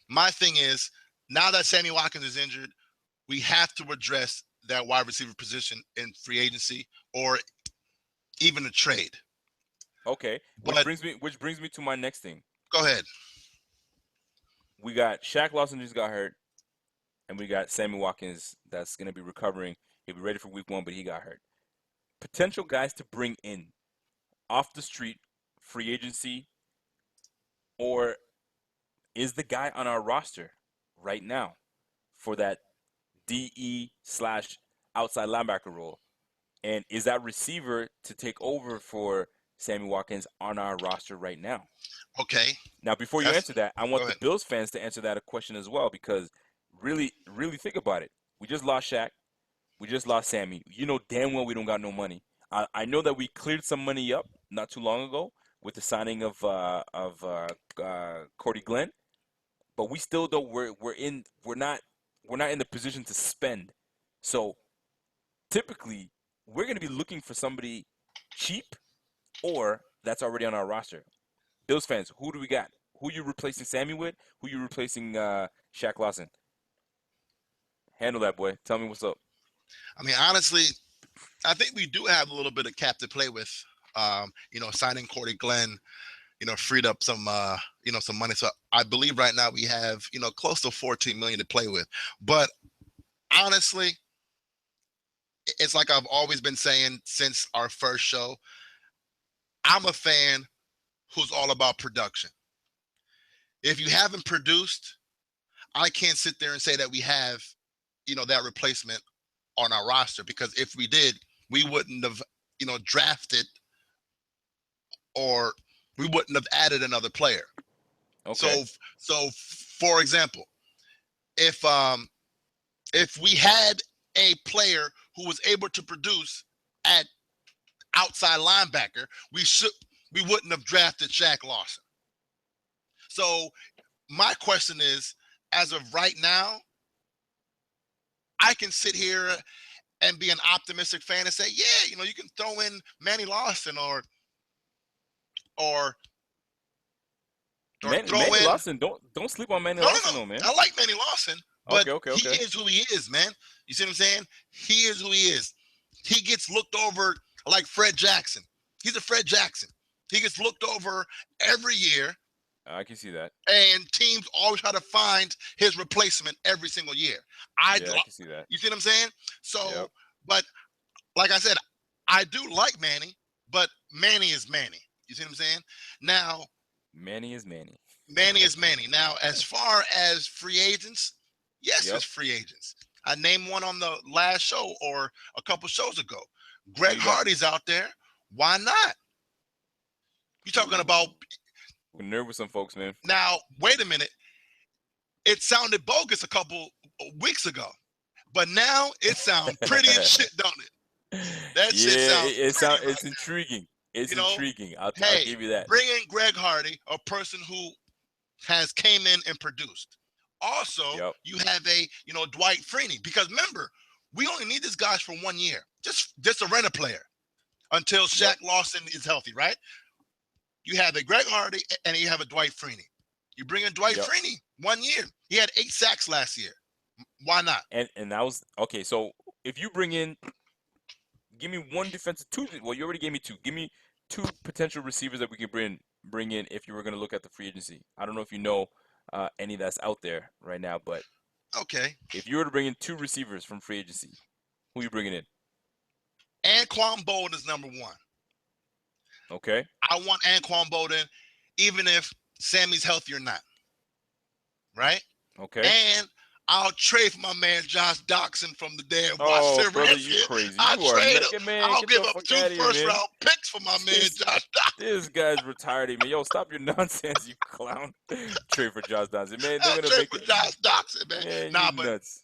my thing is, now that Sammy Watkins is injured, we have to address that wide receiver position in free agency or even a trade. Okay, But which brings me to my next thing. go ahead. We got Shaq Lawson just got hurt, and we got Sammy Watkins that's gonna be recovering. He'll be ready for week 1, but he got hurt. Potential guys to bring in off the street, free agency, or is the guy on our roster right now for that DE slash outside linebacker role? And is that receiver to take over for Sammy Watkins on our roster right now? Okay. Now, before you That's answer that, I Go want the ahead. Bills fans to answer that a question as well, because really, really think about it. We just lost Shaq. We just lost Sammy. You know damn well we don't got no money. I know that we cleared some money up not too long ago with the signing of Cordy Glenn, but we still don't. We're not in the position to spend. So typically, we're going to be looking for somebody cheap or that's already on our roster. Bills fans, who do we got? Who you replacing Sammy with? Who you replacing Shaq Lawson? Handle that, boy. Tell me what's up. I mean, honestly, I think we do have a little bit of cap to play with. Signing Cordy Glenn, freed up some money. So I believe right now we have, close to 14 million to play with. But honestly, it's like I've always been saying since our first show. I'm a fan who's all about production. If you haven't produced, I can't sit there and say that we have, that replacement on our roster, because if we did, we wouldn't have, drafted, or we wouldn't have added another player. Okay. So for example, if we had a player who was able to produce at outside linebacker, we wouldn't have drafted Shaq Lawson. So my question is, as of right now, I can sit here and be an optimistic fan and say, yeah, you can throw in Manny Lawson or throw Manny in. Lawson, don't sleep on Manny No, no, Lawson, no. though, man. I like Manny Lawson, but Okay, okay, he okay. is who he is, man. You see what I'm saying? He is who he is. He gets looked over like Fred Jackson. He's a Fred Jackson. He gets looked over every year, I can see that. and teams always try to find his replacement every single year. Yeah, I can see that. You see what I'm saying? Yep. So, but like I said, I do like Manny, but Manny is Manny. You see what I'm saying? Now, Manny is Manny. Manny is Manny. Now, as far as free agents, yes, Yep. it's free agents. I named one on the last show or a couple shows ago. Who Greg you got? Hardy's out there. Why not? You talking about We're nervous, some folks, man. now? Wait a minute. It sounded bogus a couple weeks ago, but now it sounds pretty as shit, don't it? That shit Yeah, sounds pretty it's right. intriguing. It's You know, intriguing. I'll hey, give you that. bring in Greg Hardy, a person who has came in and produced. Also, Yep. you have Dwight Freeney, because remember, we only need this guy for 1 year, just a rent a player until Yep. Shaq Lawson is healthy, right? You have a Greg Hardy and you have a Dwight Freeney. You bring in Dwight Yep. Freeney 1 year. He had 8 sacks last year. Why not? And that was okay. So if you bring in, give me one defensive two. Well, you already gave me two. Give me two potential receivers that we can bring in if you were going to look at the free agency. I don't know if you know any that's out there right now, but Okay. if you were to bring in two receivers from free agency, who you bringing in? Anquan Bolden is number 1. Okay. I want Anquan Bolden, even if Sammy's healthy or not. Right? Okay. And I'll trade for my man Josh Doxson from the damn Oh, Washington brother, you Redskins. crazy. I'll You are trade not, him. man. I'll Get give the up fuck 2 out of here, first man. round picks for my man This Josh Doxson. this guy's retarded, man. Yo, stop your nonsense, you clown. Trade for Josh Johnson, man. They're I'll gonna trade make for it. Josh Doxson, man. Man, you Nah, nuts.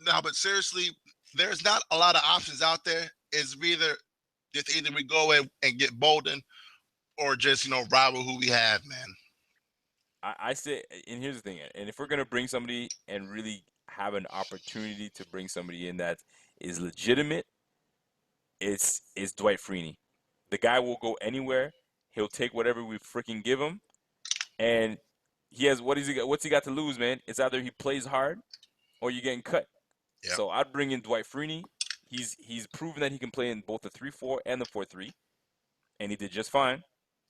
but seriously, there's not a lot of options out there. It's either we go and get Bolden, or just ride with who we have, man. I say, and here's the thing, and if we're gonna bring somebody and really have an opportunity to bring somebody in that is legitimate, it's Dwight Freeney. The guy will go anywhere. He'll take whatever we freaking give him, and he has what's he got to lose, man? It's either he plays hard or you're getting cut. Yep. So I'd bring in Dwight Freeney. He's proven that he can play in both the 3-4 and the 4-3, and he did just fine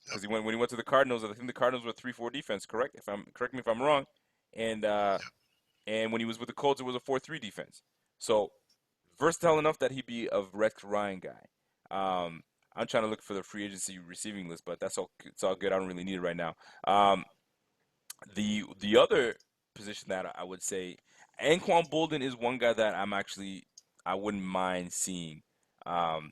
because Yep. when he went to the Cardinals. I think the Cardinals were 3-4 defense, correct? Correct me if I'm wrong, and Yep. and when he was with the Colts, it was a 4-3 defense. So versatile enough that he'd be a Rex Ryan guy. I'm trying to look for the free agency receiving list, but that's all. It's all good. I don't really need it right now. Um, the other position that I would say, Anquan Bolden is one guy that I wouldn't mind seeing um,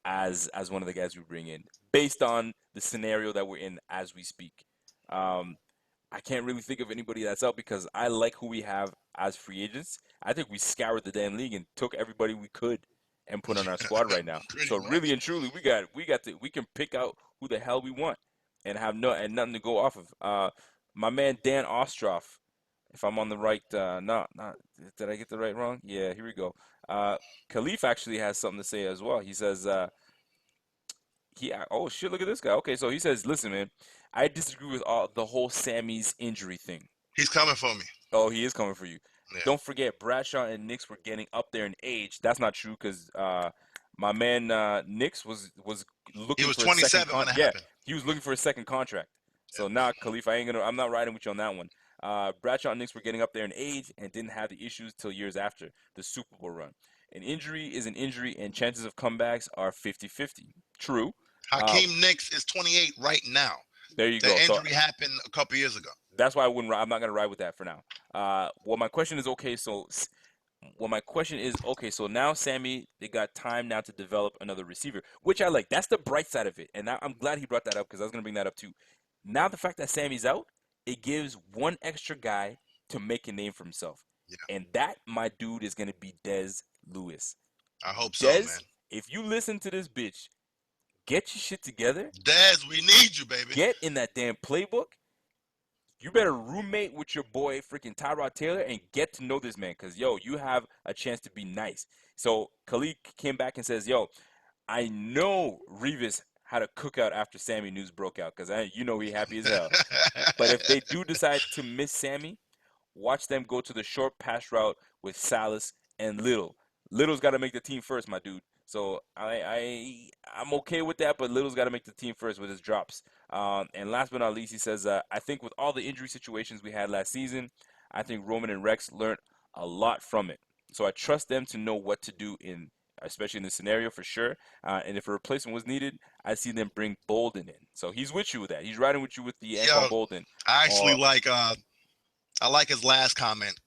as one of the guys we bring in based on the scenario that we're in as we speak. Um, I can't really think of anybody that's out because I like who we have as free agents. I think we scoured the damn league and took everybody we could and put on our squad right now. Pretty So really much. and truly, we can pick out who the hell we want and have nothing to go off of. My man Dan Ostroff, if I'm on the right, not did I get the right wrong? Yeah, here we go. Khalif actually has something to say as well. He says oh shit, look at this guy. Okay, so he says, listen, man, I disagree with all the whole Sammy's injury thing. He's coming for me. Oh, he is coming for you. Yeah. Don't forget, Bradshaw and Knicks were getting up there in age. That's not true because my man Knicks was He looking was for a second 27 when it yeah, happened. he was looking for a second contract. So Yep. now, Khalif, I'm not riding with you on that one. Bradshaw and Knicks were getting up there in age and didn't have the issues till years after the Super Bowl run. An injury is an injury, and chances of comebacks are 50-50. True. Hakeem Nicks is 28 right now. There you The go. So injury happened a couple years ago. that's why I'm not gonna ride with that for now. Well, my question is okay. So now Sammy, they got time now to develop another receiver, which I like. That's the bright side of it, and I'm glad he brought that up because I was gonna bring that up too. Now the fact that Sammy's out, it gives one extra guy to make a name for himself, Yeah. and that, my dude, is gonna be Dez Lewis. I hope so, Dez, man. if you listen to this bitch, get your shit together. Dez, we need you, baby. Get in that damn playbook. You better roommate with your boy freaking Tyrod Taylor and get to know this man because, yo, you have a chance to be nice. So Khalid came back and says, yo, I know Revis had a cookout after Sammy news broke out because he happy as hell. But if they do decide to miss Sammy, watch them go to the short pass route with Salas and Little. Little's got to make the team first, my dude. So I'm okay with that, but Little's got to make the team first with his drops. And last but not least, he says, I think with all the injury situations we had last season, I think Roman and Rex learned a lot from it. So I trust them to know what to do especially in this scenario for sure. And if a replacement was needed, I see them bring Bolden in. So he's with you with that. He's riding with you with the Anquan Bolden. I actually I like his last comment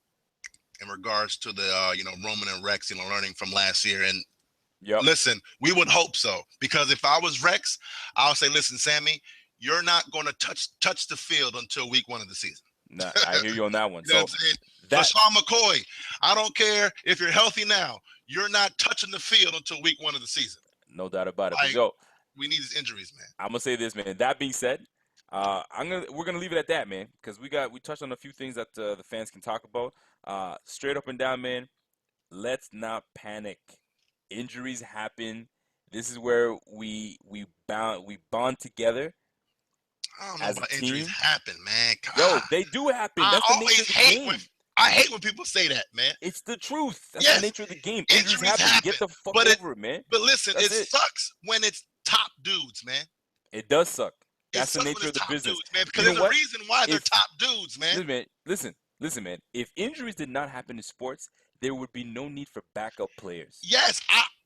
in regards to the Roman and Rex, learning from last year. And yep. Listen, we would hope so, because if I was Rex, I would say, listen, Sammy, you're not going to touch the field until week 1 of the season. Nah, I hear you on that one. You know what I'm saying? LaShawn McCoy, I don't care if you're healthy now, you're not touching the field until week 1 of the season. No doubt about it. But yo, we need these injuries, man. I'm gonna say this, man. That being said, we're gonna leave it at that, man, because we touched on a few things that the fans can talk about. Straight up and down, man. Let's not panic. Injuries happen. This is where we bond together. I don't know about injuries happen, man. God. Yo, they do happen. That's the nature of the game. I hate when people say that, man. It's the truth. That's the nature of the game. Injuries happen. Get the fuck over it, man. But listen, it sucks when it's top dudes, man. It does suck. That's the nature of the business, dudes, man. Because there's a reason why they're top dudes, man. Listen, man. If injuries did not happen in sports, there would be no need for backup players. Yes,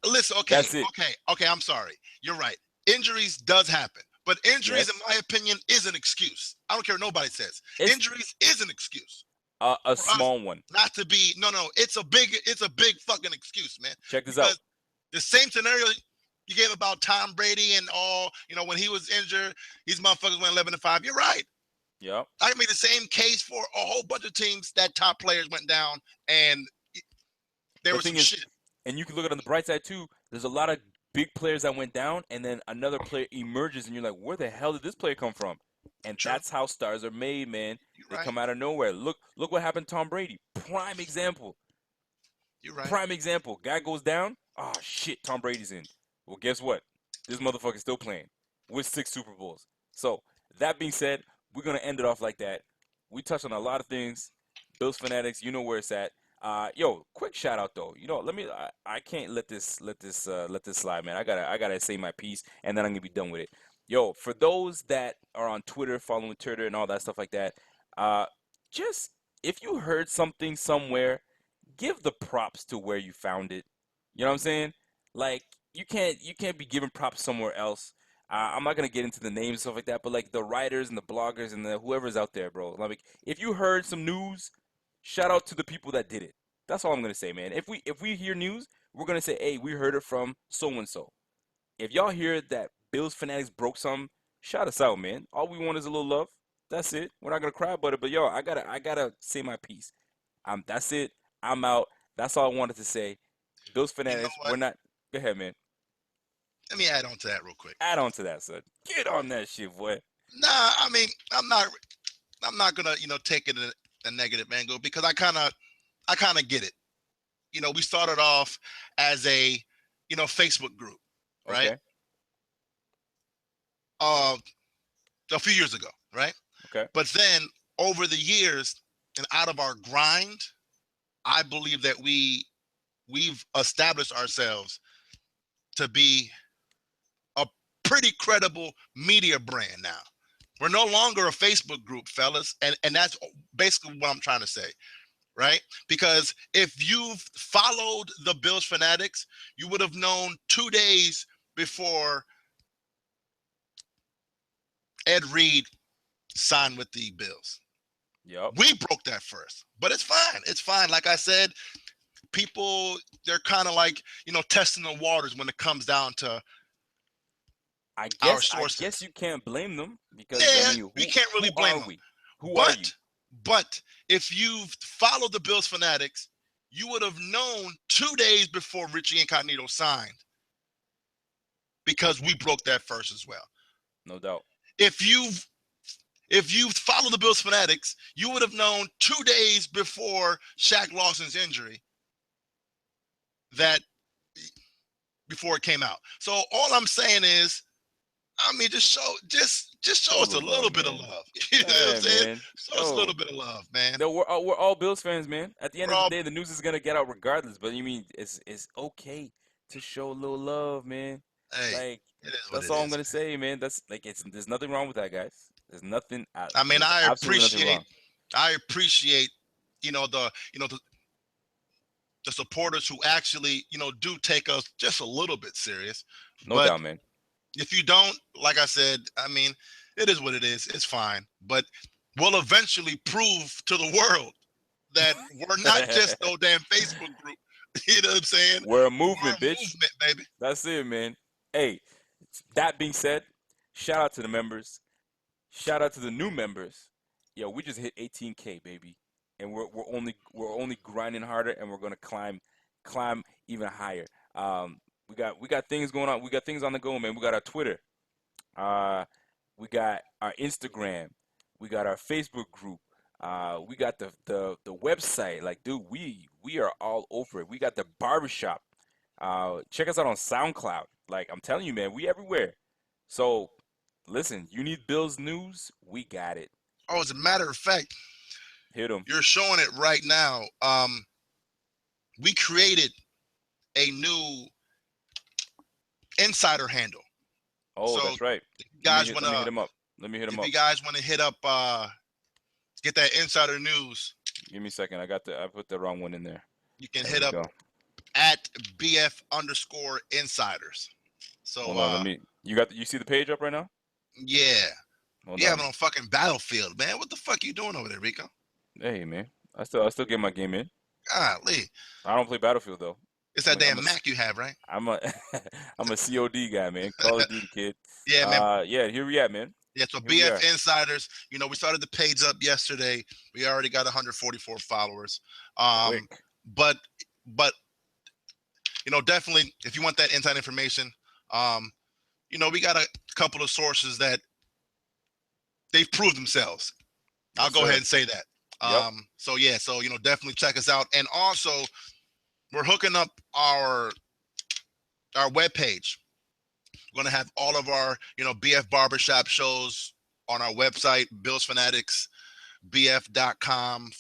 listen. Okay, that's it. Okay. I'm sorry. You're right. Injuries does happen, but injuries, in my opinion, is an excuse. I don't care what nobody says. Injuries is an excuse. A small one. Not to be no. It's a big fucking excuse, man. Check this out. The same scenario you gave about Tom Brady and all. When he was injured, these motherfuckers went 11-5. You're right. Yep. I can make the same case for a whole bunch of teams that top players went down and there was some shit. And you can look at it on the bright side too. There's a lot of big players that went down, and then another player emerges, and you're like, where the hell did this player come from? And that's how stars are made, man. They come out of nowhere. Look what happened to Tom Brady. Prime example. You're right. Prime example. Guy goes down. Oh shit, Tom Brady's in. Well, guess what? this motherfucker's still playing with 6 Super Bowls. So that being said, we're gonna end it off like that. We touched on a lot of things. Bills Fanatics, you know where it's at. Yo, quick shout out though. Let me. I can't let this slide, man. I gotta say my piece, and then I'm gonna be done with it. Yo, for those that are on Twitter, following Twitter and all that stuff like that, uh, just if you heard something somewhere, give the props to where you found it. You know what I'm saying? Like you can't be giving props somewhere else. I'm not gonna get into the names and stuff like that, but like the writers and the bloggers and the whoever's out there, bro. Like if you heard some news, shout out to the people that did it. That's all I'm gonna say, man. If we hear news, we're gonna say, hey, we heard it from so and so. If y'all hear that Bills Fanatics broke some, shout us out, man. All we want is a little love. That's it. We're not gonna cry about it, but yo, I gotta say my piece. That's it. I'm out. That's all I wanted to say. Bills You know Fanatics, what? we're not. Go ahead, man. Let me add on to that real quick. Add on to that, son. Get on that shit, boy. Nah, I mean, I'm not gonna, take it a negative angle because I kind of get it. We started off as a, Facebook group, right? Okay. Uh, a few years ago, right? Okay. But then over the years and out of our grind, I believe that we've established ourselves to be a pretty credible media brand now. We're no longer a Facebook group, fellas, and that's basically what I'm trying to say, right? Because if you've followed the Bills Fanatics, you would have known 2 days before Ed Reed signed with the Bills. Yup. We broke that first, but it's fine. It's fine. Like I said, people, they're kind of like, testing the waters when it comes down to I our guess I guess sources. you can't blame them because I Yeah, mean, we who can't really who blame are them. we? Who are you? But if you've followed the Bills Fanatics, you would have known 2 days before Richie Incognito signed because we broke that first as well. No doubt. If you've followed the Bills Fanatics, you would have known 2 days before Shaq Lawson's injury that before it came out. So all I'm saying is, I mean, just show Show us the a little love, bit of man. love. You know what I'm Yeah, saying? man. Show us a Yo, little bit of love, man. no, we're all Bills fans, man. At the end We're of the all day, the news is gonna get out regardless. But you mean it's okay to show a little love, man. hey, Like it is what that's it all I'm is, gonna man. say, man. That's like there's nothing wrong with that, guys. I mean, There's absolutely nothing wrong. I appreciate, the supporters who actually, do take us just a little bit serious. No But doubt, man. if you don't, like I said, I mean, it is what it is. It's fine. But we'll eventually prove to the world that we're not just no damn Facebook group. You know what I'm saying? We're a We're movement, a bitch. movement, baby. That's it, man. Hey, that being said, shout out to the members. Shout out to the new members. Yo, we just hit 18K, baby, and we're only grinding harder, and we're gonna climb even higher. We got things going on. We got things on the go, man. We got our Twitter. Uh, we got our Instagram. We got our Facebook group. We got the website. Like, dude, we are all over it. We got the barbershop. Check us out on SoundCloud. Like, I'm telling you, man, we everywhere. So, listen, you need Bills news? We got it. Oh, as a matter of fact, Hit them. you're showing it right now. We created a new insider handle. Oh, So that's right. if you Let me guys hit. Let me hit wanna him up. Let me hit him if up. you guys wanna hit up get that insider news, Give me a second. I put the wrong one in there. you can There hit we up go. at BF_insiders. So Hold on. Let me. You see the page up right now? yeah. Hold You have it on. on fucking Battlefield, man. What the fuck you doing over there, Rico? Hey, man. I still get my game in. Golly. I don't play Battlefield though. It's I'm that a, I'm damn a Mac you have, right? I'm a I'm a COD guy, man. Call of Duty kid. Yeah, man. Yeah, here we at, man. Yeah, so Here we BF are. Insiders, we started the page up yesterday. We already got 144 followers. Quick. But but definitely if you want that inside information, we got a couple of sources that they've proved themselves. I'll Yes, go ahead sir. and say that. Yep. So yeah, so definitely check us out. And also we're hooking up our webpage We're gonna have all of our, BF Barbershop shows on our website, Bills Fanatics bf.com/BF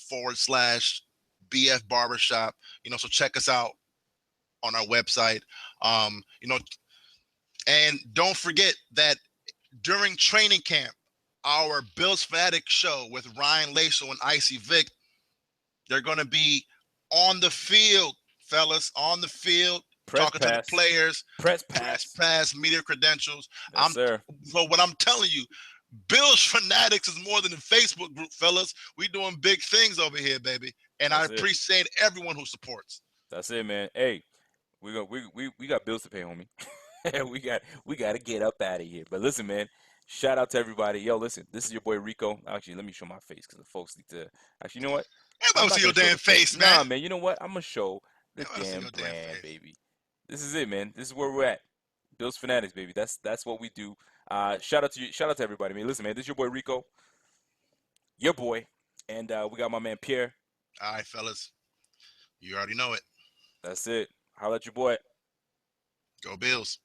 Barbershop. So check us out on our website. Um, you know, and don't forget that during training camp, our Bills Fanatic show with Ryan Laso and Icy Vic, they're going to be on the field, fellas, on the field, Press talking to the pass. players, Press press pass. pass, media credentials. Yes, sir. So what I'm telling you, Bills Fanatics is more than a Facebook group, fellas. We doing big things over here, baby. And I That's it. appreciate everyone who supports. That's it, man. Hey, we got bills to pay, homie. we got to get up out of here. But listen, man. Shout out to everybody. Yo, listen. This is your boy Rico. Actually, let me show my face because the folks need to. Actually, you know what? I'm Everybody not see your gonna show damn the face. face, man. Nah, man. You know what? I'm gonna show the Everybody see damn your damn brand, face. baby. This is it, man. This is where we're at. Bills Fanatics, baby. That's what we do. Shout out to you. Shout out to everybody, man. Listen, man. This is your boy Rico, your boy, and we got my man Pierre. All right, fellas. You already know it. That's it. Holla at your boy. Go Bills.